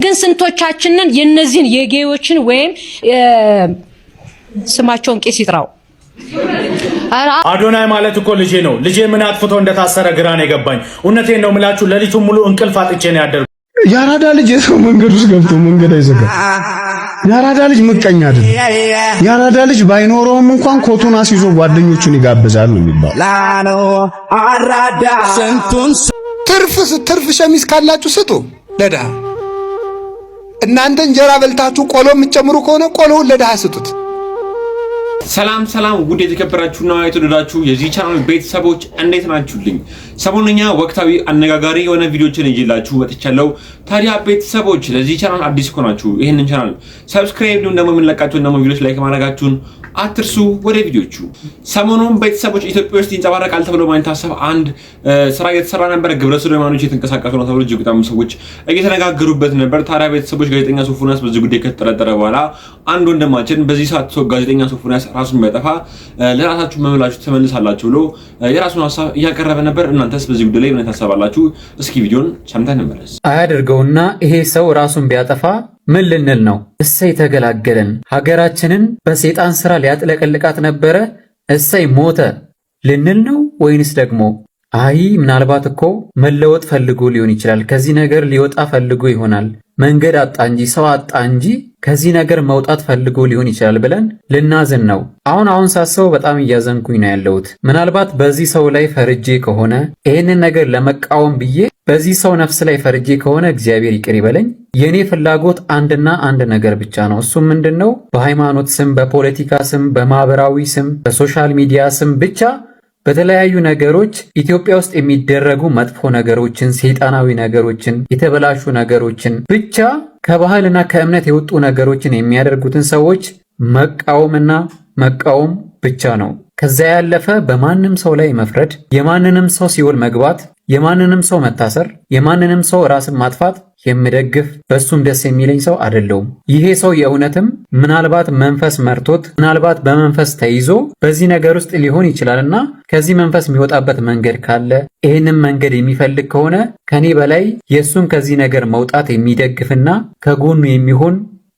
ግን ስንቶቻችንን የነዚህን የጌዮችን ወይም ስማቸውን ቄስ ይጥራው አዶናይ ማለት እኮ ልጄ ነው። ልጄ ምን አጥፍቶ እንደታሰረ ግራ ነው የገባኝ። እውነቴን ነው የምላችሁ፣ ሌሊቱን ሙሉ እንቅልፍ አጥቼ ነው ያደርኩት። ያራዳ ልጅ የሰው መንገድ ውስጥ ገብቶ መንገድ አይዘጋ። ያራዳ ልጅ ምቀኛ አይደል። ያራዳ ልጅ ባይኖረውም እንኳን ኮቱን አስይዞ ጓደኞቹን ይጋብዛል ነው የሚባለው። ትርፍ ሸሚዝ ካላችሁ ስጡ ለድሃ። እናንተ እንጀራ በልታችሁ ቆሎ የምትጨምሩ ከሆነ ቆሎውን ለድሃ ስጡት። ሰላም ውድ የተከበራችሁና የተወደዳችሁ የዚህ ቻናል ቤተሰቦች እንዴት ናችሁልኝ? ሰሞኑኛ ወቅታዊ አነጋጋሪ የሆነ ቪዲዮችን ይዤላችሁ መጥቻለሁ። ታዲያ ቤተሰቦች ለዚህ ቻናል አዲስ ከሆናችሁ ይሄንን ቻናል ሰብስክራይብ ደግሞ የምንለቃቸውን ደግሞ ቪዲዮች ላይክ ማድረጋችሁን አትርሱ። ወደ ቪዲዮቹ ሰሞኑን ቤተሰቦች ኢትዮጵያ ውስጥ ይንጸባረቃል ተብሎ ማይታሰብ አንድ ስራ እየተሰራ ነበር። ግብረ ሰዶማውያኖች የተንቀሳቀሱ ነው ተብሎ እጅግ በጣም ሰዎች እየተነጋገሩበት ነበር። ታዲያ ቤተሰቦች ጋዜጠኛ ሶፎንያስ በዚህ ጉዳይ ከተጠረጠረ በኋላ አንድ ወንድማችን በዚህ ሰዓት ጋዜጠኛ ሶፎንያስ ራሱን ቢያጠፋ ለራሳችሁ መምላችሁ ተመልሳላችሁ ብሎ የራሱን ሐሳብ እያቀረበ ነበር። እናንተስ በዚህ ጉዳይ ላይ ምን ታስባላችሁ? እስኪ ቪዲዮን ሰምተን እንመለስ። አያድርገውና ይሄ ሰው ራሱን ቢያጠፋ ምን ልንል ነው? እሰይ ተገላገለን። ሀገራችንን በሰይጣን ስራ ሊያጥለቀልቃት ነበረ፣ እሰይ ሞተ ልንል ነው? ወይንስ ደግሞ አይ ምናልባት እኮ መለወጥ ፈልጎ ሊሆን ይችላል፣ ከዚህ ነገር ሊወጣ ፈልጎ ይሆናል፣ መንገድ አጣ እንጂ ሰው አጣ እንጂ ከዚህ ነገር መውጣት ፈልጎ ሊሆን ይችላል ብለን ልናዝን ነው? አሁን ሳስበው በጣም እያዘንኩኝ ነው ያለሁት። ምናልባት በዚህ ሰው ላይ ፈርጄ ከሆነ ይህንን ነገር ለመቃወም ብዬ በዚህ ሰው ነፍስ ላይ ፈርጄ ከሆነ እግዚአብሔር ይቅር ይበለኝ። የኔ ፍላጎት አንድና አንድ ነገር ብቻ ነው። እሱም ምንድነው? በሃይማኖት ስም፣ በፖለቲካ ስም፣ በማህበራዊ ስም፣ በሶሻል ሚዲያ ስም ብቻ በተለያዩ ነገሮች ኢትዮጵያ ውስጥ የሚደረጉ መጥፎ ነገሮችን፣ ሰይጣናዊ ነገሮችን፣ የተበላሹ ነገሮችን ብቻ ከባህልና ከእምነት የወጡ ነገሮችን የሚያደርጉትን ሰዎች መቃወምና መቃወም ብቻ ነው። ከዛ ያለፈ በማንም ሰው ላይ መፍረድ፣ የማንንም ሰው ሲኦል መግባት፣ የማንንም ሰው መታሰር፣ የማንንም ሰው ራስን ማጥፋት የምደግፍ በሱም ደስ የሚለኝ ሰው አይደለሁም። ይሄ ሰው የእውነትም ምናልባት መንፈስ መርቶት ምናልባት በመንፈስ ተይዞ በዚህ ነገር ውስጥ ሊሆን ይችላልና ከዚህ መንፈስ የሚወጣበት መንገድ ካለ ይህንን መንገድ የሚፈልግ ከሆነ ከኔ በላይ የሱን ከዚህ ነገር መውጣት የሚደግፍና ከጎኑ የሚሆን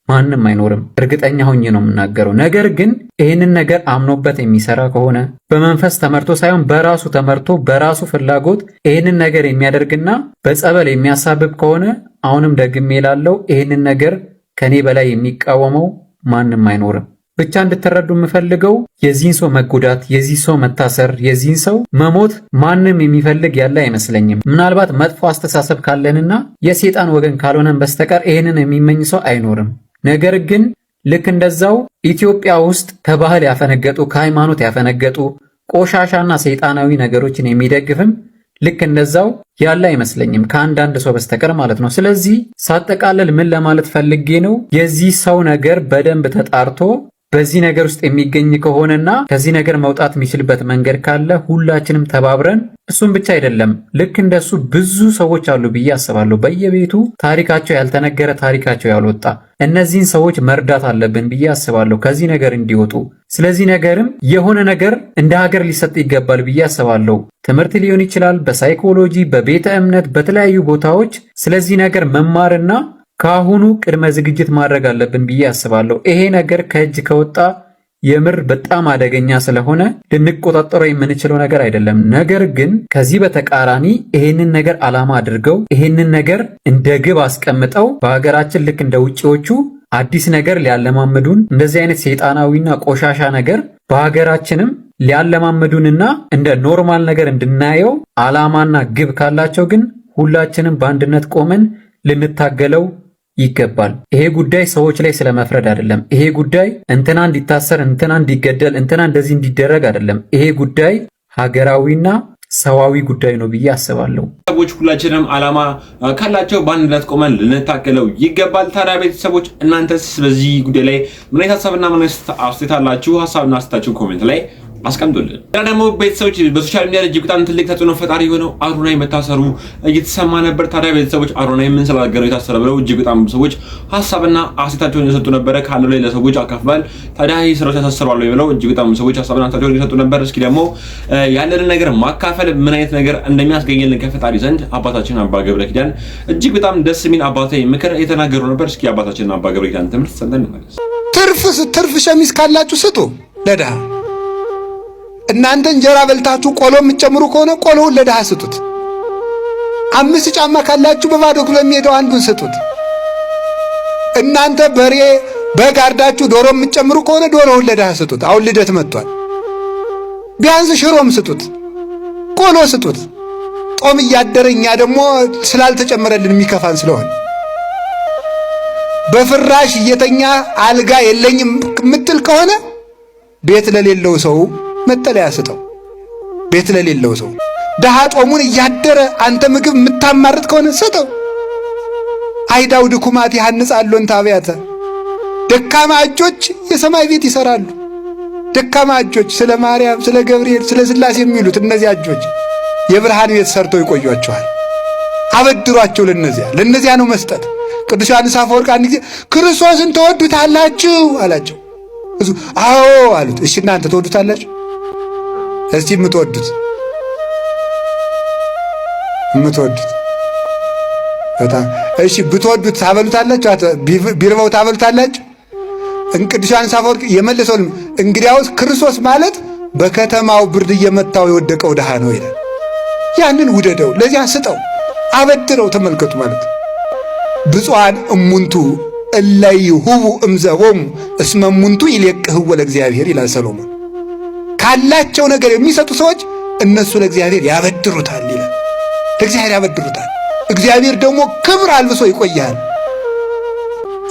ማንም አይኖርም። እርግጠኛ ሆኜ ነው የምናገረው። ነገር ግን ይህንን ነገር አምኖበት የሚሰራ ከሆነ በመንፈስ ተመርቶ ሳይሆን በራሱ ተመርቶ በራሱ ፍላጎት ይህንን ነገር የሚያደርግና በጸበል የሚያሳብብ ከሆነ አሁንም ደግሜ እላለሁ ይህንን ነገር ከኔ በላይ የሚቃወመው ማንም አይኖርም። ብቻ እንድትረዱ የምፈልገው የዚህን ሰው መጎዳት፣ የዚህ ሰው መታሰር፣ የዚህን ሰው መሞት ማንም የሚፈልግ ያለ አይመስለኝም። ምናልባት መጥፎ አስተሳሰብ ካለንና የሰይጣን ወገን ካልሆነን በስተቀር ይህንን የሚመኝ ሰው አይኖርም። ነገር ግን ልክ እንደዛው ኢትዮጵያ ውስጥ ከባህል ያፈነገጡ ከሃይማኖት ያፈነገጡ ቆሻሻና ሰይጣናዊ ነገሮችን የሚደግፍም ልክ እንደዛው ያለ አይመስለኝም ከአንዳንድ ሰው በስተቀር ማለት ነው። ስለዚህ ሳጠቃለል ምን ለማለት ፈልጌ ነው? የዚህ ሰው ነገር በደንብ ተጣርቶ በዚህ ነገር ውስጥ የሚገኝ ከሆነና ከዚህ ነገር መውጣት የሚችልበት መንገድ ካለ ሁላችንም ተባብረን፣ እሱም ብቻ አይደለም ልክ እንደሱ ብዙ ሰዎች አሉ ብዬ አስባለሁ። በየቤቱ ታሪካቸው ያልተነገረ ታሪካቸው ያልወጣ እነዚህን ሰዎች መርዳት አለብን ብዬ አስባለሁ ከዚህ ነገር እንዲወጡ። ስለዚህ ነገርም የሆነ ነገር እንደ ሀገር ሊሰጥ ይገባል ብዬ አስባለሁ። ትምህርት ሊሆን ይችላል፣ በሳይኮሎጂ፣ በቤተ እምነት፣ በተለያዩ ቦታዎች ስለዚህ ነገር መማርና ካሁኑ ቅድመ ዝግጅት ማድረግ አለብን ብዬ አስባለሁ። ይሄ ነገር ከእጅ ከወጣ የምር በጣም አደገኛ ስለሆነ ልንቆጣጠረው የምንችለው ነገር አይደለም። ነገር ግን ከዚህ በተቃራኒ ይሄንን ነገር ዓላማ አድርገው ይሄንን ነገር እንደ ግብ አስቀምጠው በሀገራችን ልክ እንደ ውጪዎቹ አዲስ ነገር ሊያለማምዱን እንደዚህ አይነት ሰይጣናዊና ቆሻሻ ነገር በሀገራችንም ሊያለማምዱንና እንደ ኖርማል ነገር እንድናየው ዓላማና ግብ ካላቸው ግን ሁላችንም በአንድነት ቆመን ልንታገለው ይገባል። ይሄ ጉዳይ ሰዎች ላይ ስለመፍረድ አይደለም። ይሄ ጉዳይ እንትና እንዲታሰር፣ እንትና እንዲገደል፣ እንትና እንደዚህ እንዲደረግ አይደለም። ይሄ ጉዳይ ሀገራዊና ሰዋዊ ጉዳይ ነው ብዬ አስባለሁ። ሰዎች ሁላችንም ዓላማ ካላቸው በአንድነት ቆመን ልንታገለው ይገባል። ታዲያ ቤተሰቦች እናንተስ በዚህ ጉዳይ ላይ ምን አይነት ሐሳብና ምን አስተያየት አላችሁ? ሐሳብና አስተያየታችሁን ኮሜንት ላይ አስቀምጡልን። ደግሞ ቤተሰቦች በሶሻል ሚዲያ እጅግ በጣም ትልቅ ተጽዕኖ ፈጣሪ የሆነው አዶናይ መታሰሩ እየተሰማ ነበር። ታዲያ ቤተሰቦች አዶናይ ምን ስላገረው የታሰረ ብለው እጅግ በጣም ሰዎች ሐሳብና አስተያየታቸውን እየሰጡ ነበር። ካለው ላይ ለሰዎች አካፍሏል። ታዲያ ይህ ስራው ተሳስሯል ብለው እጅግ በጣም ሰዎች ሐሳብና አስተያየታቸውን እየሰጡ ነበር። እስኪ ደግሞ ያለንን ነገር ማካፈል ምን አይነት ነገር እንደሚያስገኝልን ከፈጣሪ ዘንድ አባታችን አባ ገብረ ኪዳን እጅግ በጣም ደስ የሚል አባታዊ ምክር እየተናገሩ ነበር። እስኪ አባታችን አባ ገብረ ኪዳን ትምህርት ሰምተን እንመለስ። ትርፍ ሸሚዝ ካላችሁ ስጡ ለድሃ። እናንተ እንጀራ በልታችሁ ቆሎ የምትጨምሩ ከሆነ ቆሎውን ለድሃ ስጡት። 5 ጫማ ካላችሁ በባዶ እግሩ ለሚሄደው አንዱን ስጡት። እናንተ በሬ በግ አርዳችሁ ዶሮ የምትጨምሩ ከሆነ ዶሮውን ለድሃ ስጡት። አሁን ልደት መጥቷል። ቢያንስ ሽሮም ስጡት፣ ቆሎ ስጡት። ጦም እያደረኛ ደግሞ ስላልተጨመረልን የሚከፋን ስለሆነ በፍራሽ እየተኛ አልጋ የለኝም ምትል ከሆነ ቤት ለሌለው ሰው መጠለያ ስጠው። ቤት ለሌለው ሰው ደሃ ጦሙን እያደረ አንተ ምግብ የምታማርጥ ከሆነ ስጠው። አይዳው ድኩማት ያንጻሉን ታቢያተ ደካማ እጆች የሰማይ ቤት ይሰራሉ። ደካማ እጆች ስለ ማርያም፣ ስለ ገብርኤል፣ ስለ ሥላሴ የሚሉት እነዚያ እጆች የብርሃን ቤት ሰርተው ይቆዩአቸዋል። አበድሯቸው። ለነዚያ ነው መስጠት። ቅዱስ ዮሐንስ አፈወርቅ አንድ ጊዜ ክርስቶስን ተወዱታላችሁ አላቸው። አዎ አሉት። እሺ እናንተ ተወዱታላችሁ? እስቲ የምትወዱት በጣም እሺ፣ ብትወዱት ታበሉታላችሁ? ቢርበው ታበሉታላችሁ? ቅዱስ ዮሐንስ አፈወርቅ የመለሰው እንግዲያውስ ክርስቶስ ማለት በከተማው ብርድ እየመታው የወደቀው ድሃ ነው ይላል። ያንን ውደደው፣ ለዚያ ስጠው፣ አበድረው። ተመልከቱ ማለት ብፁዓን እሙንቱ እለይሁቡ እምዘሆሙ እስመ እሙንቱ ይሌቅህዎ ለእግዚአብሔር ይላል ሰሎሞን። ካላቸው ነገር የሚሰጡ ሰዎች እነሱ ለእግዚአብሔር ያበድሩታል ይላል። ለእግዚአብሔር ያበድሩታል። እግዚአብሔር ደግሞ ክብር አልብሶ ይቆያል።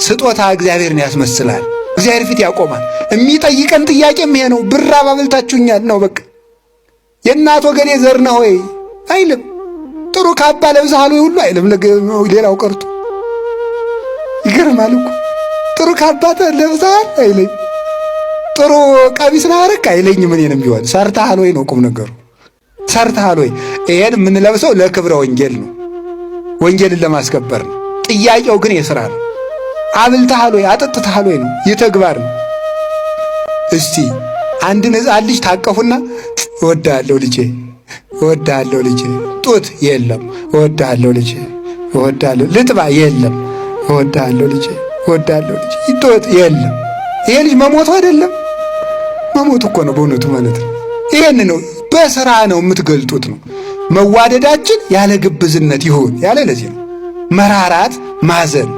ስጦታ እግዚአብሔርን ያስመስላል፣ እግዚአብሔር ፊት ያቆማል። የሚጠይቀን ጥያቄም ይሄ ነው። ብር አባብልታችሁኛል ነው በቃ። የእናት ወገኔ ዘር ነህ ወይ አይልም። ጥሩ ካባ ለብሰሃል ወይ ሁሉ አይልም። ሌላው ቀርቶ ይገርማል እኮ ጥሩ ካባ ለብሰሃል አይለኝ። ጥሩ ቀሚስ ናረክ አይለኝም። እኔንም ቢሆን ሰርተሃል ወይ ነው ቁም ነገሩ። ሰርተሃል ወይ? ይሄን የምንለብሰው ለክብረ ወንጌል ነው፣ ወንጌልን ለማስከበር ነው። ጥያቄው ግን የሥራ ነው። አብልተሃል ወይ? አጠጥተሃል ወይ ነው፣ የተግባር ነው። እስቲ አንድ ሕፃን ልጅ ታቀፉና እወድሃለሁ ልጄ፣ እወድሃለሁ ልጄ፣ ጡት የለም፣ እወድሃለሁ ልጄ፣ እወድሃለሁ፣ ልጥባ የለም፣ እወድሃለሁ ልጄ፣ እወድሃለሁ ልጄ፣ ጡት የለም። ይሄ ልጅ መሞቱ አይደለም? መሞቱ እኮ ነው በእውነቱ ማለት ነው። ይሄን ነው በሥራ ነው የምትገልጡት ነው። መዋደዳችን ያለ ግብዝነት ይሁን ያለ ለዚህ ነው። መራራት ማዘን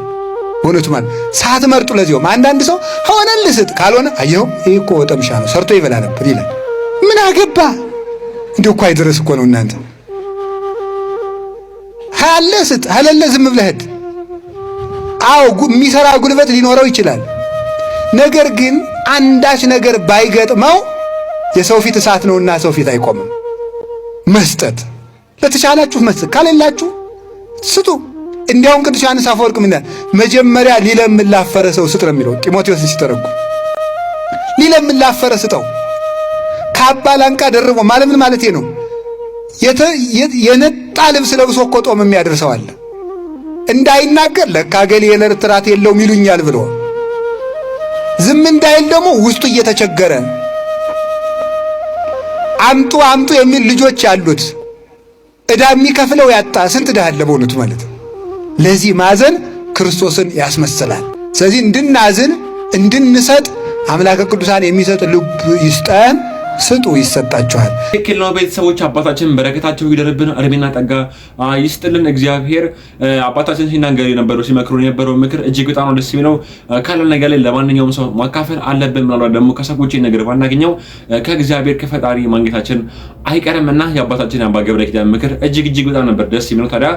በእውነቱ ማለት ሳትመርጡ። ለዚህም አንዳንድ ሰው ሆነልህ ስጥ፣ ካልሆነ አየኸው ይሄ እኮ ወጠምሻ ነው ሰርቶ ይበላ ነበር ይላል። ምን አገባ እንዲሁ እኮ አይደረስ እኮ ነው እናንተ። ሃለ ስጥ፣ ሃለለ ዝም ብለህ ሂድ። አዎ የሚሰራ ጉልበት ሊኖረው ይችላል። ነገር ግን አንዳች ነገር ባይገጥመው የሰው ፊት እሳት ነውና ሰው ፊት አይቆምም። መስጠት ለተቻላችሁ መስጠት፣ ካለላችሁ ስጡ። እንዲያውም ቅዱስ ዮሐንስ አፈወርቅ ምን ይላል? መጀመሪያ ሊለምን ላፈረ ሰው ስጥ ነው የሚለው ጢሞቴዎስን ሲተረጉም። ሊለምን ላፈረ ስጠው። ካባ ላንቃ ደርቦ ማለት ምን ማለት ነው? የነጣ ልብስ ለብሶ እኮ ጦም የሚያደርሰው አለ። እንዳይናገር ለካ ገሌ የዕለት ራት የለውም ይሉኛል ብሎ ዝም እንዳይል ደግሞ ውስጡ እየተቸገረ አምጡ አምጡ የሚል ልጆች ያሉት ዕዳ የሚከፍለው ያጣ ስንት ዕዳ አለ በእውነቱ ማለት ነው። ለዚህ ማዘን ክርስቶስን ያስመስላል። ስለዚህ እንድናዝን እንድንሰጥ አምላከ ቅዱሳን የሚሰጥ ልብ ይስጠን። ስጡ ይሰጣችኋል። ትክክል ነው። ቤተሰቦች አባታችን በረከታቸው ይደርብን፣ እድሜና ጠጋ ይስጥልን እግዚአብሔር። አባታችን ሲናገር የነበረው ሲመክሩን የነበረው ምክር እጅግ በጣም ደስ የሚለው ካለን ነገር ላይ ለማንኛውም ሰው ማካፈል አለብን። ምናልባት ደግሞ ከሰዎች ነገር ባናገኘው ከእግዚአብሔር ከፈጣሪ ማግኘታችን አይቀርምና የአባታችን አባ ገብረ ኪዳን ምክር እጅግ በጣም ነበር ደስ የሚለው። ታዲያ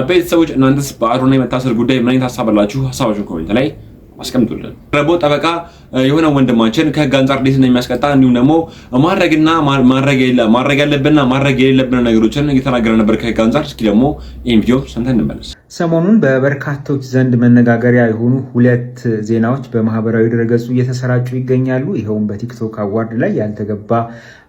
ቤተሰቦች እናንተስ በአዶናይ መታሰር ጉዳይ ምን አይነት ሀሳብ አላችሁ? ሀሳባችሁን ኮሜንት ላይ አስቀምጡልን። ረቦ ጠበቃ የሆነ ወንድማችን ከህግ አንጻር እንዴት ነው የሚያስቀጣ እንዲሁም ደግሞ ማድረግና ማድረግ ያለብንና ማድረግ የሌለብን ነገሮችን እየተናገረ ነበር ከህግ አንጻር። እስኪ ደግሞ ይህን ቪዲዮ ሰምተን እንመለስ። ሰሞኑን በበርካቶች ዘንድ መነጋገሪያ የሆኑ ሁለት ዜናዎች በማህበራዊ ድረገጹ እየተሰራጩ ይገኛሉ። ይኸውም በቲክቶክ አዋርድ ላይ ያልተገባ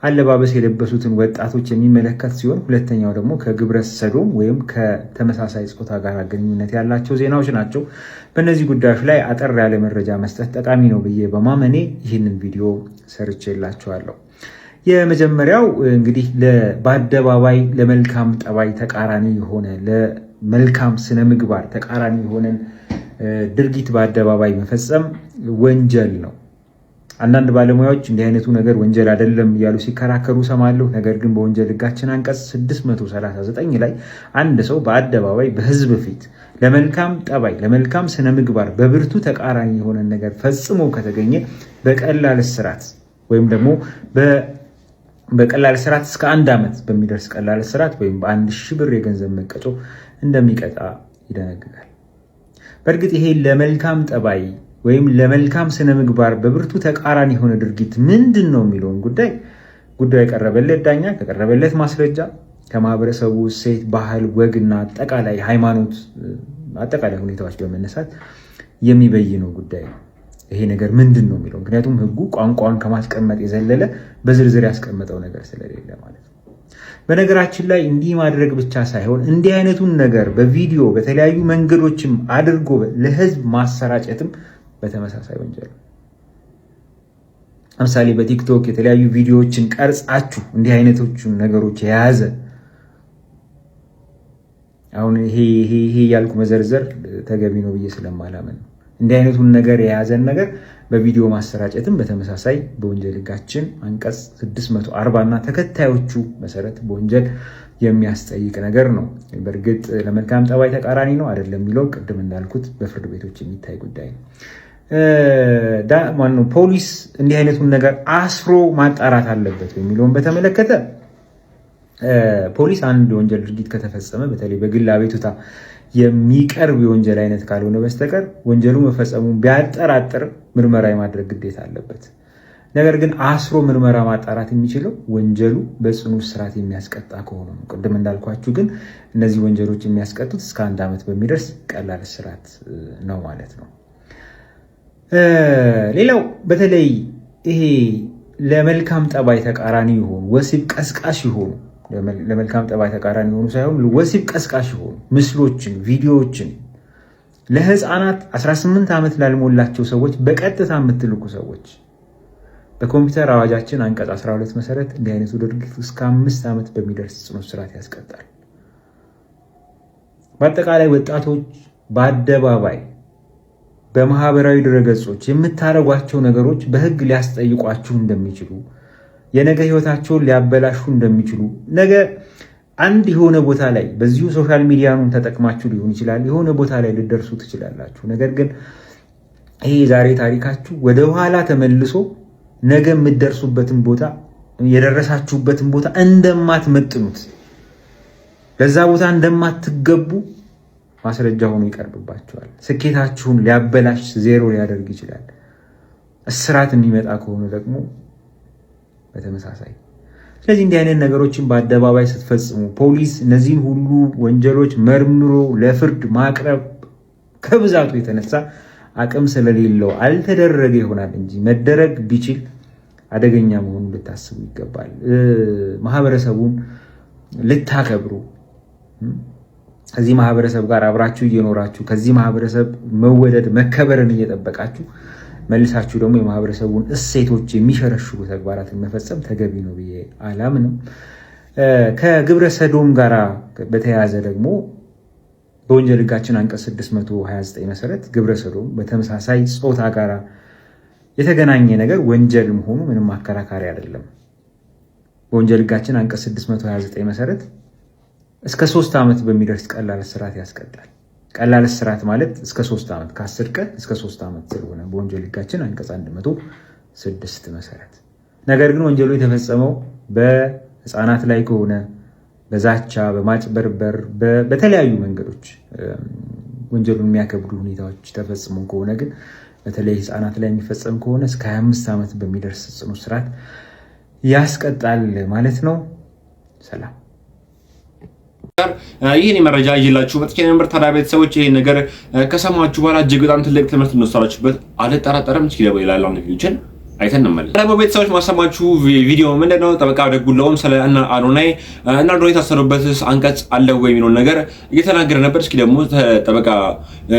አለባበስ የለበሱትን ወጣቶች የሚመለከት ሲሆን ሁለተኛው ደግሞ ከግብረ ሰዶም ወይም ከተመሳሳይ ጾታ ጋር ግንኙነት ያላቸው ዜናዎች ናቸው። በእነዚህ ጉዳዮች ላይ አጠር ያለ መረጃ መስጠት ጠቃሚ ነው ብዬ በማመኔ ይህንን ቪዲዮ ሰርቼላችኋለሁ። የመጀመሪያው እንግዲህ በአደባባይ ለመልካም ጠባይ ተቃራኒ የሆነ ለመልካም ስነ ምግባር ተቃራኒ የሆነን ድርጊት በአደባባይ መፈጸም ወንጀል ነው። አንዳንድ ባለሙያዎች እንዲህ አይነቱ ነገር ወንጀል አይደለም እያሉ ሲከራከሩ ሰማለሁ። ነገር ግን በወንጀል ሕጋችን አንቀጽ 639 ላይ አንድ ሰው በአደባባይ በሕዝብ ፊት ለመልካም ጠባይ ለመልካም ስነ ምግባር በብርቱ ተቃራኒ የሆነ ነገር ፈጽሞ ከተገኘ በቀላል እስራት ወይም ደግሞ በቀላል እስራት እስከ 1 ዓመት በሚደርስ ቀላል እስራት ወይም በ1000 ብር የገንዘብ መቀጮ እንደሚቀጣ ይደነግጋል። በእርግጥ ይሄ ለመልካም ጠባይ ወይም ለመልካም ስነ ምግባር በብርቱ ተቃራኒ የሆነ ድርጊት ምንድን ነው የሚለውን ጉዳዩ የቀረበለት ዳኛ ከቀረበለት ማስረጃ ከማህበረሰቡ እሴት፣ ባህል፣ ወግና አጠቃላይ ሃይማኖት አጠቃላይ ሁኔታዎች በመነሳት የሚበይነው ጉዳይ ነው። ይሄ ነገር ምንድን ነው የሚለው ምክንያቱም ህጉ ቋንቋውን ከማስቀመጥ የዘለለ በዝርዝር ያስቀመጠው ነገር ስለሌለ ማለት ነው። በነገራችን ላይ እንዲህ ማድረግ ብቻ ሳይሆን እንዲህ አይነቱን ነገር በቪዲዮ በተለያዩ መንገዶችም አድርጎ ለህዝብ ማሰራጨትም በተመሳሳይ ወንጀል ነው። ለምሳሌ በቲክቶክ የተለያዩ ቪዲዮዎችን ቀርጻችሁ እንዲህ አይነቶቹን ነገሮች የያዘ አሁን ይሄ ያልኩ መዘርዘር ተገቢ ነው ብዬ ስለማላምን ነው። እንዲህ አይነቱን ነገር የያዘን ነገር በቪዲዮ ማሰራጨትም በተመሳሳይ በወንጀል ሕጋችን አንቀጽ 640 እና ተከታዮቹ መሰረት በወንጀል የሚያስጠይቅ ነገር ነው። በእርግጥ ለመልካም ጠባይ ተቃራኒ ነው አይደለም የሚለው ቅድም እንዳልኩት በፍርድ ቤቶች የሚታይ ጉዳይ ነው። ፖሊስ እንዲህ አይነቱን ነገር አስሮ ማጣራት አለበት የሚለውን በተመለከተ ፖሊስ አንድ የወንጀል ድርጊት ከተፈጸመ በተለይ በግል አቤቱታ የሚቀርብ የወንጀል አይነት ካልሆነ በስተቀር ወንጀሉ መፈጸሙን ቢያጠራጥር ምርመራ የማድረግ ግዴታ አለበት። ነገር ግን አስሮ ምርመራ ማጣራት የሚችለው ወንጀሉ በጽኑ እስራት የሚያስቀጣ ከሆነ ነው። ቅድም እንዳልኳችሁ ግን እነዚህ ወንጀሎች የሚያስቀጡት እስከ 1 ዓመት በሚደርስ ቀላል እስራት ነው ማለት ነው። ሌላው በተለይ ይሄ ለመልካም ጠባይ ተቃራኒ የሆኑ ወሲብ ቀስቃሽ የሆኑ ለመልካም ጠባይ ተቃራኒ የሆኑ ሳይሆን ወሲብ ቀስቃሽ የሆኑ ምስሎችን፣ ቪዲዮዎችን ለህፃናት 18 ዓመት ላልሞላቸው ሰዎች በቀጥታ የምትልኩ ሰዎች በኮምፒውተር አዋጃችን አንቀጽ 12 መሰረት እንዲህ አይነቱ ድርጊት እስከ 5 ዓመት በሚደርስ ጽኑ እስራት ያስቀጣል። በአጠቃላይ ወጣቶች በአደባባይ በማህበራዊ ድረገጾች የምታረጓቸው ነገሮች በህግ ሊያስጠይቋችሁ እንደሚችሉ የነገ ህይወታቸውን ሊያበላሹ እንደሚችሉ ነገ አንድ የሆነ ቦታ ላይ በዚሁ ሶሻል ሚዲያኑን ተጠቅማችሁ ሊሆን ይችላል የሆነ ቦታ ላይ ልደርሱ ትችላላችሁ። ነገር ግን ይሄ ዛሬ ታሪካችሁ ወደ ኋላ ተመልሶ ነገ የምትደርሱበትን ቦታ የደረሳችሁበትን ቦታ እንደማትመጥኑት ለዛ ቦታ እንደማትገቡ ማስረጃ ሆኖ ይቀርብባችኋል። ስኬታችሁን ሊያበላሽ ዜሮ ሊያደርግ ይችላል። እስራት የሚመጣ ከሆነ ደግሞ በተመሳሳይ። ስለዚህ እንዲህ አይነት ነገሮችን በአደባባይ ስትፈጽሙ ፖሊስ እነዚህን ሁሉ ወንጀሎች መርምሮ ለፍርድ ማቅረብ ከብዛቱ የተነሳ አቅም ስለሌለው አልተደረገ ይሆናል እንጂ መደረግ ቢችል አደገኛ መሆኑን ልታስቡ ይገባል። ማህበረሰቡን ልታከብሩ ከዚህ ማህበረሰብ ጋር አብራችሁ እየኖራችሁ ከዚህ ማህበረሰብ መወደድ መከበርን እየጠበቃችሁ መልሳችሁ ደግሞ የማህበረሰቡን እሴቶች የሚሸረሽሩ ተግባራትን መፈጸም ተገቢ ነው ብዬ አላምንም። ከግብረ ሰዶም ጋር በተያያዘ ደግሞ በወንጀል ሕጋችን አንቀጽ 629 መሰረት ግብረ ሰዶም በተመሳሳይ ጾታ ጋር የተገናኘ ነገር ወንጀል መሆኑ ምንም አከራካሪ አይደለም። በወንጀል ሕጋችን አንቀጽ 629 መሰረት እስከ 3 ዓመት በሚደርስ ቀላል እስራት ያስቀጣል። ቀላል እስራት ማለት እስከ 3 ዓመት ከ10 ቀን እስከ 3 ዓመት ስለሆነ በወንጀል ሕጋችን አንቀጽ 106 መሰረት። ነገር ግን ወንጀሉ የተፈጸመው በህፃናት ላይ ከሆነ በዛቻ፣ በማጭበርበር፣ በተለያዩ መንገዶች ወንጀሉን የሚያከብዱ ሁኔታዎች ተፈጽሞ ከሆነ ግን በተለይ ህፃናት ላይ የሚፈጸም ከሆነ እስከ 25 ዓመት በሚደርስ ጽኑ እስራት ያስቀጣል ማለት ነው። ሰላም። ይሄን መረጃ ይላችሁ መጥቼ ነበር። ታዲያ ቤተሰቦች ይሄን ነገር ከሰማችሁ በኋላ እጅግ በጣም ትልቅ ትምህርት እንደወሰዳችሁበት አልጠራጠርም። እስኪ ደግሞ ይላል አሁን ቪዲዮችን አይተን እንመለስ። ደግሞ ቤተሰቦች ማሰማችሁ ቪዲዮ ምንድነው? ጠበቃ ደጉላውም ስለ አዶናይ እና አዶናይ ታሰሩበትስ አንቀጽ አለ ወይ የሚለው ነገር እየተናገረ ነበር። እስኪ ደግሞ ጠበቃ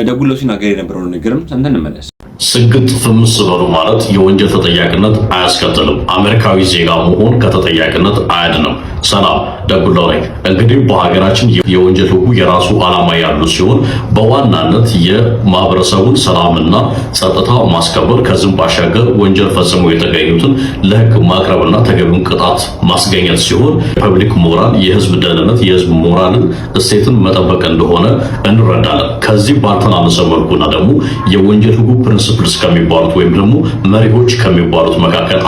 ደጉላው ሲናገር የነበረው ነገርም ሰምተን እንመለስ። ስግጥ ፍምስ በሉ ማለት የወንጀል ተጠያቂነት አያስከትልም። አሜሪካዊ ዜጋ መሆን ከተጠያቂነት አያድንም። ሰላም ደጉላው ነኝ። እንግዲህ በሀገራችን የወንጀል ሕጉ የራሱ ዓላማ ያሉ ሲሆን በዋናነት የማህበረሰቡን ሰላምና ጸጥታ ማስከበር ከዚህም ባሻገር ወንጀል ፈጽመው የተገኙትን ለሕግ ማቅረብና ተገቢውን ቅጣት ማስገኘት ሲሆን ፐብሊክ ሞራል፣ የህዝብ ደህንነት፣ የህዝብ ሞራልን እሴትን መጠበቅ እንደሆነ እንረዳለን። ከዚህ ባልተናነሰ መልኩና ደግሞ የወንጀል ሕጉ ፕሪንሲፕልስ ከሚባሉት ወይም ደግሞ መሪዎች ከሚባሉት መካከል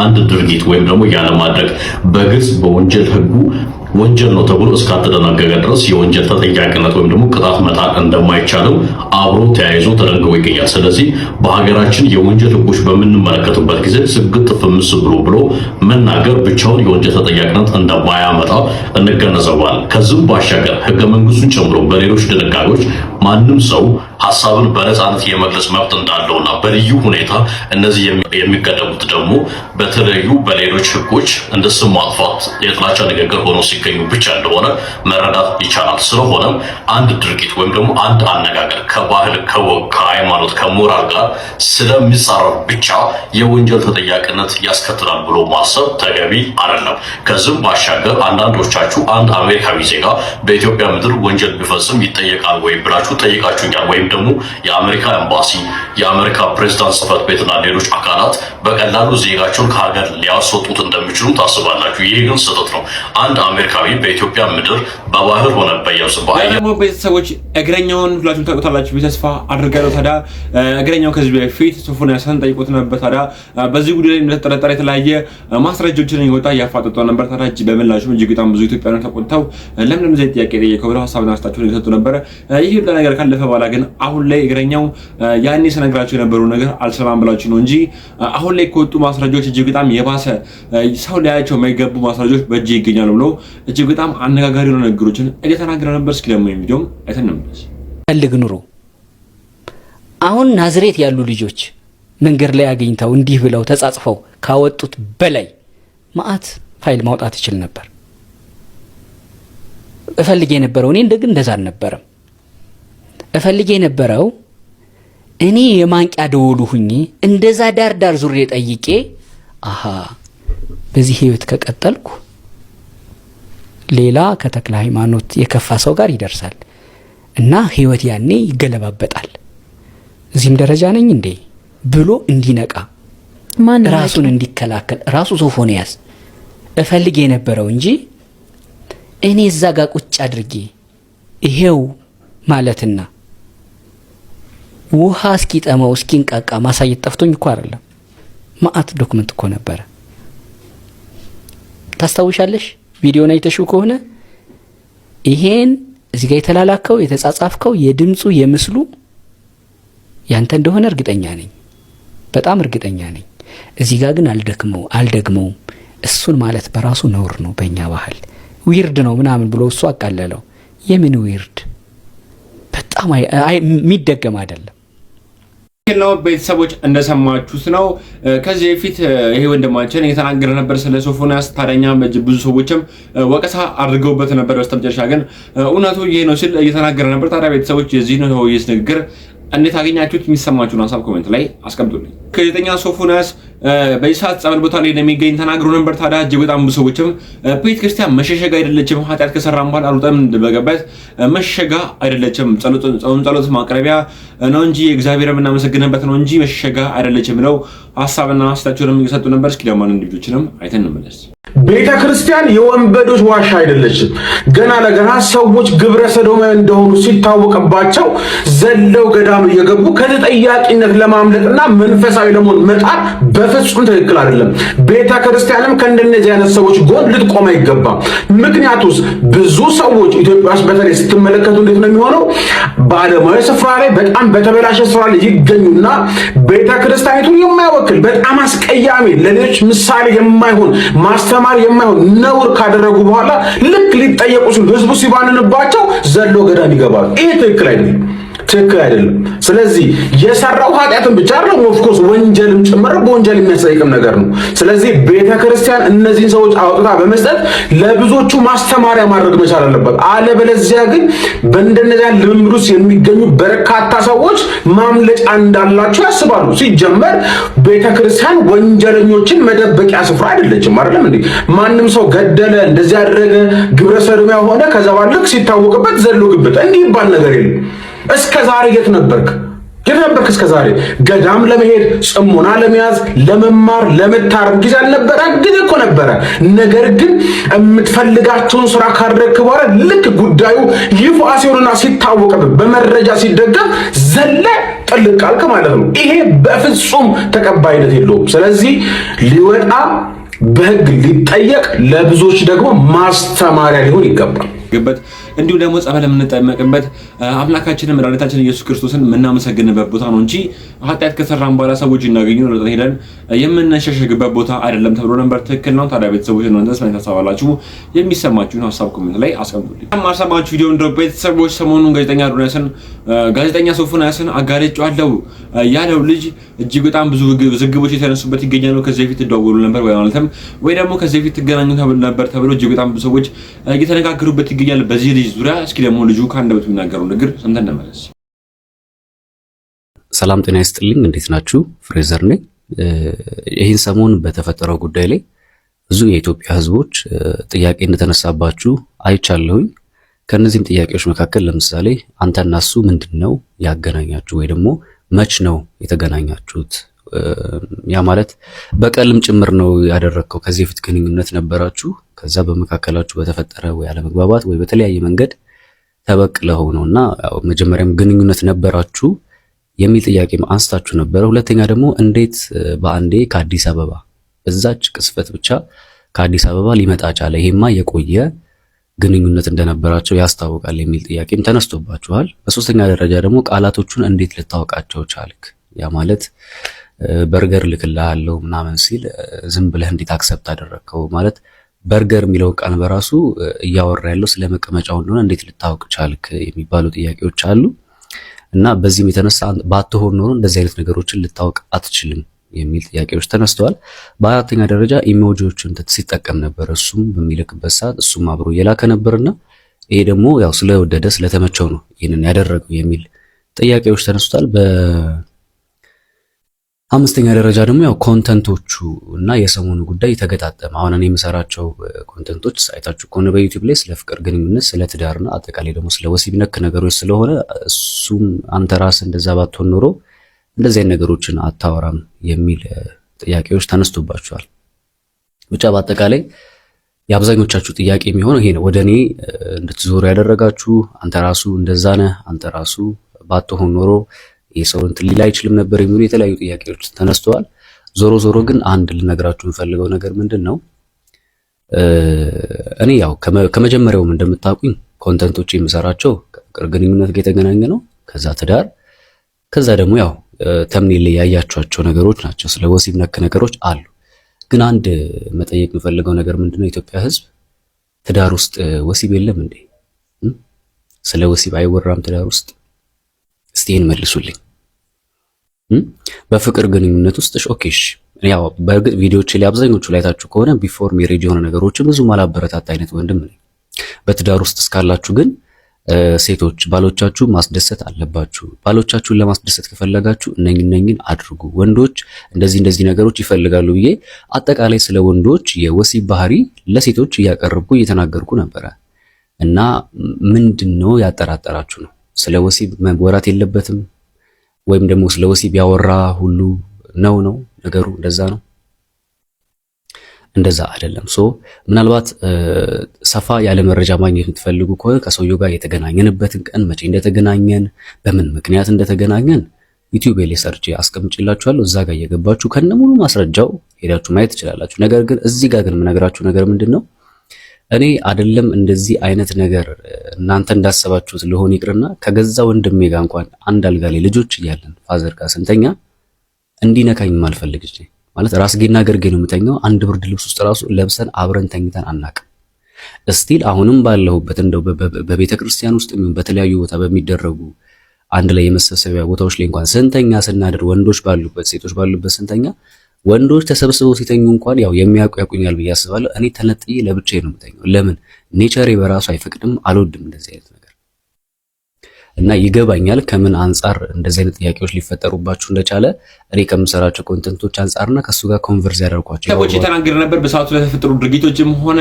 አንድ ድርጊት ወይም ደግሞ ያለ ማድረግ በግልጽ በወንጀል ሕጉ ወንጀል ነው ተብሎ እስካልተደነገገ ድረስ የወንጀል ተጠያቂነት ወይም ደግሞ ቅጣት መጣል እንደማይቻልም አብሮ ተያይዞ ተደንግጎ ይገኛል። ስለዚህ በሀገራችን የወንጀል ሕጎች በምንመለከቱበት ጊዜ ስግጥ ፍምስ ብሎ መናገር ብቻውን የወንጀል ተጠያቂነት እንደማያመጣ እንገነዘባለን። ከዚህም ባሻገር ህገ መንግስቱን ጨምሮ በሌሎች ድንጋጌዎች ማንም ሰው ሐሳብን በነጻነት የመግለጽ መብት እንዳለውና በልዩ ሁኔታ እነዚህ የሚገደቡት ደግሞ በተለዩ በሌሎች ሕጎች እንደ ስም ማጥፋት፣ የጥላቻ ንግግር ሆኖ ሲገኙ ብቻ እንደሆነ መረዳት ይቻላል። ስለሆነም አንድ ድርጊት ወይም ደግሞ አንድ አነጋገር ከባህል፣ ከወግ፣ ከሃይማኖት፣ ከሞራል ጋር ስለሚጻረር ብቻ የወንጀል ተጠያቂነት ያስከትላል ብሎ ማሰብ ተገቢ አይደለም። ከዚህም ባሻገር አንዳንዶቻችሁ አንድ አሜሪካዊ ዜጋ በኢትዮጵያ ምድር ወንጀል ቢፈጽም ይጠየቃል ወይ ብላችሁ ጠይቃችሁኛል። ወይም ደግሞ የአሜሪካ ኤምባሲ፣ የአሜሪካ ፕሬዝዳንት ጽሕፈት ቤትና ሌሎች አካላት በቀላሉ ዜጋቸውን ከሀገር ሊያስወጡት እንደሚችሉ ታስባላችሁ። ይህ ግን ስህተት ነው። አንድ አሜሪካዊ በኢትዮጵያ ምድር በባህር ሆነ በየብስ ደግሞ ቤተሰቦች እግረኛውን ሁላችሁም ታውቁታላችሁ ተስፋ አድርጋለሁ። ታዲያ እግረኛው ከዚህ በፊት ሶፎንያስን ጠይቆት ነበር። ታዲያ በዚህ ጉዳይ ላይ እንደተጠረጠረ የተለያየ ማስረጃዎችን እየወጣ ያፋጠጠ ነበር። ታዲያ በምላሹም እጅግ በጣም ብዙ ኢትዮጵያውያን ተቆጥተው ለምን እንደዚህ ጥያቄ ጠየቀው ብለው ሐሳብና አስተያየታቸውን እየሰጡ ነበር። ይህ ነገር ካለፈ በኋላ ግን አሁን ላይ እግረኛው ያኔ ስነግራቸው የነበረው ነገር አልሰማም ብላችሁ ነው እንጂ አሁን ላይ ከወጡ ማስረጃዎች እጅግ በጣም የባሰ ሰው ሊያያቸው የማይገቡ ማስረጃዎች በእጅ ይገኛሉ ብለው እጅግ በጣም አነጋጋሪ የሆኑ ነገሮችን እየተናገረ ነበር። እስኪ ደግሞ ቪዲዮም አይተን እንመለስ። ፈልግ ኑሮ አሁን ናዝሬት ያሉ ልጆች መንገድ ላይ አግኝተው እንዲህ ብለው ተጻጽፈው ካወጡት በላይ ማአት ፋይል ማውጣት ይችል ነበር። እፈልግ የነበረው እኔ እንደዛ አልነበረም። እፈልግ የነበረው እኔ የማንቂያ ደወሉ ሁኜ እንደዛ ዳር ዙሬ ጠይቄ በዚህ ህይወት ከቀጠልኩ ሌላ ከተክለ ሃይማኖት የከፋ ሰው ጋር ይደርሳል እና ህይወት ያኔ ይገለባበጣል፣ እዚህም ደረጃ ነኝ እንዴ ብሎ እንዲነቃ ራሱን እንዲከላከል ራሱ ሶፎንያስ እፈልግ የነበረው እንጂ እኔ እዛ ጋር ቁጭ አድርጌ ይሄው ማለትና ውሃ እስኪጠመው እስኪንቃቃ ማሳየት ጠፍቶኝ እኮ አይደለም። ማአት ዶክመንት እኮ ነበረ። ታስታውሻለሽ? ቪዲዮን አይተሽው ከሆነ ይሄን እዚህ ጋር የተላላከው የተጻጻፍከው የድምጹ የምስሉ ያንተ እንደሆነ እርግጠኛ ነኝ፣ በጣም እርግጠኛ ነኝ። እዚህ ጋር ግን አልደግመውም። እሱን ማለት በራሱ ነውር ነው፣ በእኛ ባህል ዊርድ ነው ምናምን ብሎ እሱ አቃለለው። የምን ዊርድ? በጣም የሚደገም አይደለም። ነው ቤተሰቦች እንደሰማችሁት ነው። ከዚህ በፊት ይሄ ወንድማችን እየተናገረ ነበር ስለ ሶፎንያስ። ታዲያ ብዙ ሰዎችም ወቀሳ አድርገውበት ነበር። በስተመጨረሻ ግን እውነቱ ይሄ ነው ሲል እየተናገረ ነበር። ታዲያ ቤተሰቦች የዚህ ነው ንግግር እንዴት አገኛችሁት? የሚሰማችሁን ሀሳብ ኮሜንት ላይ አስቀምጡልኝ። ጋዜጠኛ ሶፎንያስ በዚህ ሰዓት ጸበል ቦታ ላይ እንደሚገኝ ተናግሮ ነበር። ታዲያ እጅግ በጣም ብዙ ሰዎችም ቤተ ክርስቲያን መሸሸጋ አይደለችም፣ ኃጢአት ከሰራን በኋላ አልወጣም እንደበገበት መሸሸጋ አይደለችም፣ ጸሎት ማቅረቢያ ነው እንጂ እግዚአብሔር የምናመሰግንበት ነው እንጂ መሸሸጋ አይደለችም ብለው ሀሳብና አስተያየታቸውንም እየሰጡ ነበር። እስኪ ደግሞ አንድ ልጆችንም አይተን እንመለስ። ቤተ ክርስቲያን የወንበዶች ዋሻ አይደለችም። ገና ለገና ሰዎች ግብረ ሰዶማዊ እንደሆኑ ሲታወቅባቸው ዘለው ገዳም እየገቡ ከተጠያቂነት ለማምለጥና መንፈሳዊ ለመሆን መጣር በፍጹም ትክክል አይደለም። ቤተ ክርስቲያንም ከእንደነዚህ አይነት ሰዎች ጎን ልትቆም አይገባም። ምክንያቱስ ብዙ ሰዎች ኢትዮጵያ ውስጥ በተለይ ስትመለከቱ እንዴት ነው የሚሆነው? በዓለማዊ ስፍራ ላይ በጣም በተበላሸ ስፍራ ላይ ይገኙና ቤተ ክርስቲያኒቱን የማይወክል በጣም አስቀያሚ ለሌሎች ምሳሌ የማይሆን ማስተማር የማይሆን ነውር ካደረጉ በኋላ ልክ ሊጠየቁ ሲሉ ህዝቡ ሲባንንባቸው ዘሎ ገዳም ይገባሉ። ይሄ ትክክል አይደለም። ትክክል አይደለም። ስለዚህ የሰራው ኃጢአትን ብቻ አይደለም ኦፍ ኮርስ ወንጀልም ጭምር በወንጀል የሚያስጠይቅም ነገር ነው። ስለዚህ ቤተክርስቲያን እነዚህን ሰዎች አውጥታ በመስጠት ለብዙዎቹ ማስተማሪያ ማድረግ መቻል አለበት። አለበለዚያ ግን በእንደነዚያ ልምምድ ውስጥ የሚገኙ በርካታ ሰዎች ማምለጫ እንዳላቸው ያስባሉ። ሲጀመር ቤተክርስቲያን ወንጀለኞችን መደበቂያ ስፍራ አይደለችም። አይደለም እንዴ? ማንም ሰው ገደለ፣ እንደዚህ ያደረገ፣ ግብረ ሰዶሚያ ሆነ ከዛ ባልክ ሲታወቅበት ዘሎ ግብት እንዲህ ይባል ነገር የለም። እስከ ዛሬ የት ነበርክ? እስከ ዛሬ ገዳም ለመሄድ ጽሞና ለመያዝ ለመማር ለመታረም ጊዜ አልነበረ? ግን እኮ ነበረ። ነገር ግን የምትፈልጋቸውን ስራ ካደረግክ በኋላ ልክ ጉዳዩ ይፋ ሲሆንና ሲታወቅብህ በመረጃ ሲደገፍ ዘለ ጥልቅ አልክ ማለት ነው። ይሄ በፍጹም ተቀባይነት የለውም። ስለዚህ ሊወጣ በህግ ሊጠየቅ ለብዙዎች ደግሞ ማስተማሪያ ሊሆን ይገባል። እንዲሁ ደግሞ ጸበል የምንጠመቅበት አምላካችንን መድኃኒታችን ኢየሱስ ክርስቶስን የምናመሰግንበት ቦታ ነው እንጂ ኃጢአት ከሰራን በኋላ ሰዎች እናገኙ ነው ሄደን የምንሸሸግበት ቦታ አይደለም ተብሎ ነበር። ትክክል ነው። ታዲያ ቤተሰቦች እናንተስ ምን ታስባላችሁ? የሚሰማችሁን ሀሳብ ኮሜንት ላይ አስቀምጡልኝ። ማሰማችሁ ቪዲዮ እንደው ቤተሰቦች ሰሞኑን ጋዜጠኛ ሶፎንያስን አጋልጬዋለሁ ያለው ልጅ እጅግ በጣም ብዙ ዝግቦች የተነሱበት ይገኛሉ። ከዚህ በፊት ደውሉ ነበር ወይ ደግሞ ከዚህ በፊት ትገናኙ ነበር ተብሎ እጅግ በጣም ብዙ ሰዎች እየተነጋገሩበት ይገኛል በዚህ ልጅ ዙሪያ። እስኪ ደግሞ ልጁ ከአንደበቱ የሚናገረው ነገር ሰምተን እንመለስ። ሰላም ጤና ይስጥልኝ፣ እንዴት ናችሁ? ፍሬዘር ነኝ። ይህን ሰሞን በተፈጠረው ጉዳይ ላይ ብዙ የኢትዮጵያ ሕዝቦች ጥያቄ እንደተነሳባችሁ አይቻለሁኝ። ከነዚህም ጥያቄዎች መካከል ለምሳሌ አንተና እሱ ምንድነው ያገናኛችሁ ወይ ደግሞ መች ነው የተገናኛችሁት? ያ ማለት በቀልም ጭምር ነው ያደረከው? ከዚህ በፊት ግንኙነት ነበራችሁ? ከዛ በመካከላችሁ በተፈጠረ ወይ አለመግባባት ወይ በተለያየ መንገድ ተበቅለው ነውና ያው መጀመሪያም ግንኙነት ነበራችሁ የሚል ጥያቄ አንስታችሁ ነበር። ሁለተኛ ደግሞ እንዴት በአንዴ ከአዲስ አበባ በዛች ቅስፈት ብቻ ከአዲስ አበባ ሊመጣ ቻለ? ይሄማ የቆየ ግንኙነት እንደነበራቸው ያስታውቃል የሚል ጥያቄም ተነስቶባችኋል። በሶስተኛ ደረጃ ደግሞ ቃላቶቹን እንዴት ልታወቃቸው ቻልክ? ያ ማለት በርገር ልክልሃለሁ ምናምን ሲል ዝም ብለህ እንዴት አክሰፕት አደረግከው? ማለት በርገር የሚለው ቃል በራሱ እያወራ ያለው ስለ መቀመጫው እንደሆነ እንዴት ልታወቅ ቻልክ የሚባሉ ጥያቄዎች አሉ። እና በዚህም የተነሳ ባትሆን ኖሮ እንደዚህ አይነት ነገሮችን ልታወቅ አትችልም የሚል ጥያቄዎች ተነስተዋል። በአራተኛ ደረጃ ኢሞጂዎችን ሲጠቀም ነበር እሱም በሚልክበት ሰዓት እሱም አብሮ እየላከ ነበርና ይሄ ደግሞ ያው ስለወደደ ስለተመቸው ነው ይህንን ያደረገው የሚል ጥያቄዎች ተነስተዋል። አምስተኛ ደረጃ ደግሞ ያው ኮንተንቶቹ እና የሰሞኑ ጉዳይ ተገጣጠመ። አሁን እኔ የምሰራቸው ኮንተንቶች አይታችሁ ከሆነ በዩቲዩብ ላይ ስለ ፍቅር ግንኙነት፣ ስለ ትዳርና አጠቃላይ ደግሞ ስለ ወሲብ ነክ ነገሮች ስለሆነ እሱም አንተ ራስህ እንደዛ ባትሆን ኖሮ እንደዚህ አይነት ነገሮችን አታወራም የሚል ጥያቄዎች ተነስቶባቸዋል። ብቻ በአጠቃላይ የአብዛኞቻችሁ ጥያቄ የሚሆነው ይሄ ነው። ወደ እኔ እንድትዞሩ ያደረጋችሁ አንተ ራሱ እንደዛ ነህ፣ አንተ ራሱ ባትሆን ኖሮ የሰው እንትን ሊል አይችልም ነበር የሚሉ የተለያዩ ጥያቄዎች ተነስተዋል። ዞሮ ግን አንድ ልነግራችሁ የምፈልገው ነገር ምንድነው፣ እኔ ያው ከመጀመሪያውም እንደምታውቁኝ ኮንተንቶች የምሰራቸው ፍቅር ግንኙነት ጋር የተገናኘ ነው። ከዛ ትዳር፣ ከዛ ደግሞ ያው ተምኔል ላይ ያያችኋቸው ነገሮች ናቸው። ስለ ወሲብ ነክ ነገሮች አሉ። ግን አንድ መጠየቅ የምፈልገው ነገር ምንድነው፣ የኢትዮጵያ ሕዝብ ትዳር ውስጥ ወሲብ የለም እንዴ? ስለ ወሲብ አይወራም ትዳር ውስጥ? እስቲ ይሄን መልሱልኝ። በፍቅር ግንኙነት ውስጥ ኦኬሽ፣ ያው በእርግጥ ቪዲዮዎች ላይ አብዛኞቹ ላይ ታችሁ ከሆነ ቢፎር ሜሬጅ የሆነ ነገሮችን ብዙ ማላበረታታ አይነት ወንድም ነኝ። በትዳር ውስጥ እስካላችሁ ግን ሴቶች ባሎቻችሁ ማስደሰት አለባችሁ። ባሎቻችሁን ለማስደሰት ከፈለጋችሁ እነኝን አድርጉ። ወንዶች እንደዚህ ነገሮች ይፈልጋሉ ብዬ አጠቃላይ ስለ ወንዶች የወሲብ ባህሪ ለሴቶች እያቀረብኩ እየተናገርኩ ነበረ። እና ምንድነው ያጠራጠራችሁ ነው? ስለ ወሲብ መወራት የለበትም ወይም ደግሞ ስለ ወሲብ ያወራ ሁሉ ነው ነገሩ? እንደዛ ነው? እንደዛ አይደለም። ምናልባት ሰፋ ያለ መረጃ ማግኘት የምትፈልጉ ከሆነ ከሰውየው ጋር የተገናኘንበትን ቀን፣ መቼ እንደተገናኘን፣ በምን ምክንያት እንደተገናኘን ዩቲዩብ ላይ ሰርች አስቀምጬላችኋለሁ። እዛ ጋር እየገባችሁ ከነሙሉ ማስረጃው ሄዳችሁ ማየት ትችላላችሁ። ነገር ግን እዚህ ጋር ግን የምነግራችሁ ነገር ምንድነው እኔ አይደለም እንደዚህ አይነት ነገር እናንተ እንዳሰባችሁት ለሆነ ይቅርና ከገዛ ወንድሜ ጋር እንኳን አንድ አልጋ ላይ ልጆች እያለን ፋዘር ጋር ስንተኛ እንዲነካኝ ማልፈልግ ማለት ራስጌና ገርጌ ነው የምተኛው። አንድ ብርድ ልብስ ውስጥ ራሱ ለብሰን አብረን ተኝተን አናቅም። እስቲል አሁንም ባለሁበት እንደው በቤተ ክርስቲያን ውስጥ በተለያዩ ቦታ በሚደረጉ አንድ ላይ የመሰብሰቢያ ቦታዎች ላይ እንኳን ስንተኛ ስናድር ወንዶች ባሉበት ሴቶች ባሉበት ስንተኛ ወንዶች ተሰብስበው ሲተኙ እንኳን ያው የሚያውቁኛል ብዬ አስባለሁ። እኔ ተነጥዬ ለብቻዬ ነው የምተኛው። ለምን ኔቸሬ በራሱ አይፈቅድም፣ አልወድም እንደዚህ አይነት ነገር እና ይገባኛል ከምን አንፃር እንደዚህ አይነት ጥያቄዎች ሊፈጠሩባችሁ እንደቻለ እኔ ከምሰራቸው ኮንተንቶች አንፃርና ከሱ ጋር ኮንቨርስ ያደርኳቸው ሰዎች የተናገረ ነበር። በሰዓቱ ለተፈጠሩ ድርጊቶችም ሆነ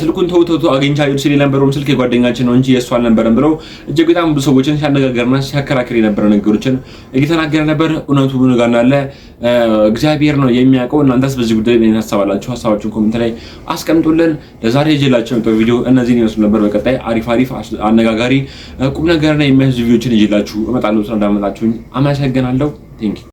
ስልኩን ተውተው አግኝቻለሁ ሲል የነበረው ስልክ የጓደኛችን ነው እንጂ የሱ አልነበረም ብለው እጅግ በጣም ብዙ ሰዎችን ሲያነጋገርና ሲያከራክር የነበረ ነገሮችን እየተናገረ ነበር። እውነቱ ጋር አለ እግዚአብሔር ነው የሚያውቀው። እናንተስ በዚህ ጉዳይ ምን ታስባላችሁ? ሀሳባችሁን ኮሜንት ላይ አስቀምጡልን። ለዛሬ ይዤላችሁ የመጣው ቪዲዮ እነዚህን ይመስሉ ነበር። በቀጣይ አሪፍ አነጋጋሪ ቁም ነገር እና የሚያስዙ ቪዲዮችን ይዤላችሁ እመጣለሁ። ስለዳመጣችሁኝ አመሰግናለሁ። ቴንክ ዩ